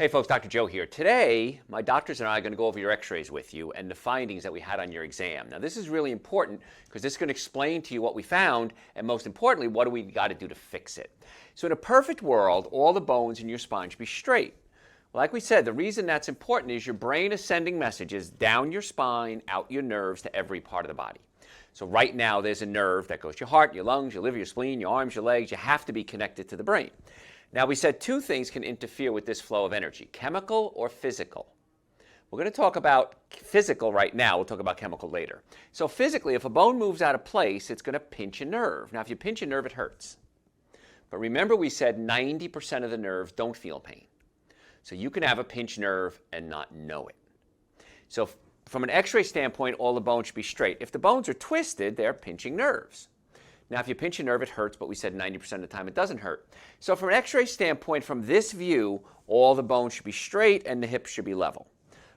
Hey folks, Dr. Joe here. Today, my doctors and I are going to go over your x-rays with you and the findings that we had on your exam. Now this is really important because this is going to explain to you what we found and most importantly, what do we got to do to fix it. So in a perfect world, all the bones in your spine should be straight. Like we said, the reason that's important is your brain is sending messages down your spine, out your nerves to every part of the body. So right now there's a nerve that goes to your heart, your lungs, your liver, your spleen, your arms, your legs. You have to be connected to the brain. Now we said two things can interfere with this flow of energy, chemical or physical. We're going to talk about physical right now. We'll talk about chemical later. So physically, if a bone moves out of place, it's going to pinch a nerve. Now if you pinch a nerve, it hurts. But remember we said 90% of the nerves don't feel pain. So you can have a pinched nerve and not know it. So from an x-ray standpoint, all the bones should be straight. If the bones are twisted, they're pinching nerves. Now, if you pinch a nerve, it hurts, but we said 90% of the time it doesn't hurt. So from an x-ray standpoint, from this view, all the bones should be straight and the hips should be level.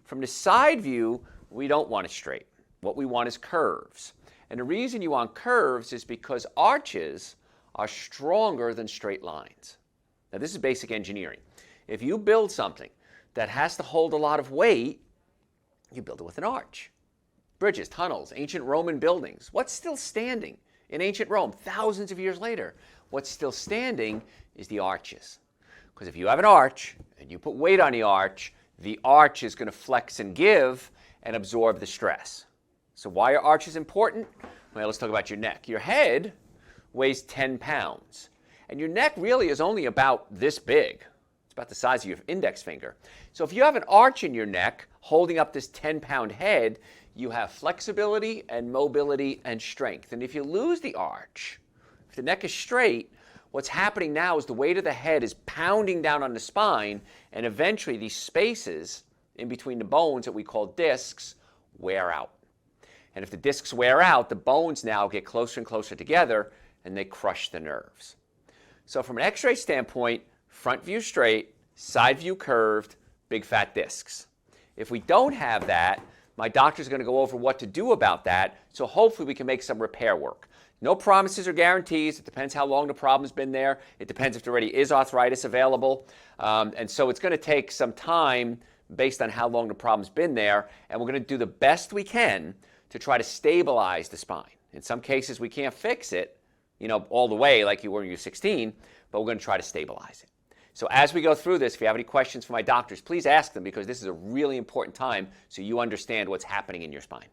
From the side view, we don't want it straight. What we want is curves. And the reason you want curves is because arches are stronger than straight lines. Now, this is basic engineering. If you build something that has to hold a lot of weight, you build it with an arch. Bridges, tunnels, ancient Roman buildings. What's still standing? In ancient Rome, thousands of years later, what's still standing is the arches. Because if you have an arch and you put weight on the arch is going to flex and give and absorb the stress. So why are arches important? Well, let's talk about your neck. Your head weighs 10 pounds, and your neck really is only about this big. It's about the size of your index finger. So if you have an arch in your neck holding up this 10-pound head, you have flexibility and mobility and strength. And if you lose the arch, if the neck is straight, what's happening now is the weight of the head is pounding down on the spine, and eventually these spaces in between the bones that we call discs wear out. And if the discs wear out, the bones now get closer and closer together and they crush the nerves. So from an x-ray standpoint, front view straight, side view curved, big fat discs. If we don't have that, my doctor's going to go over what to do about that, so hopefully we can make some repair work. No promises or guarantees. It depends how long the problem's been there. It depends if there already is arthritis available. And so it's going to take some time based on how long the problem's been there, and we're going to do the best we can to try to stabilize the spine. In some cases, we can't fix it, all the way like you were when you were 16, but we're going to try to stabilize it. So as we go through this, if you have any questions for my doctors, please ask them because this is a really important time so you understand what's happening in your spine.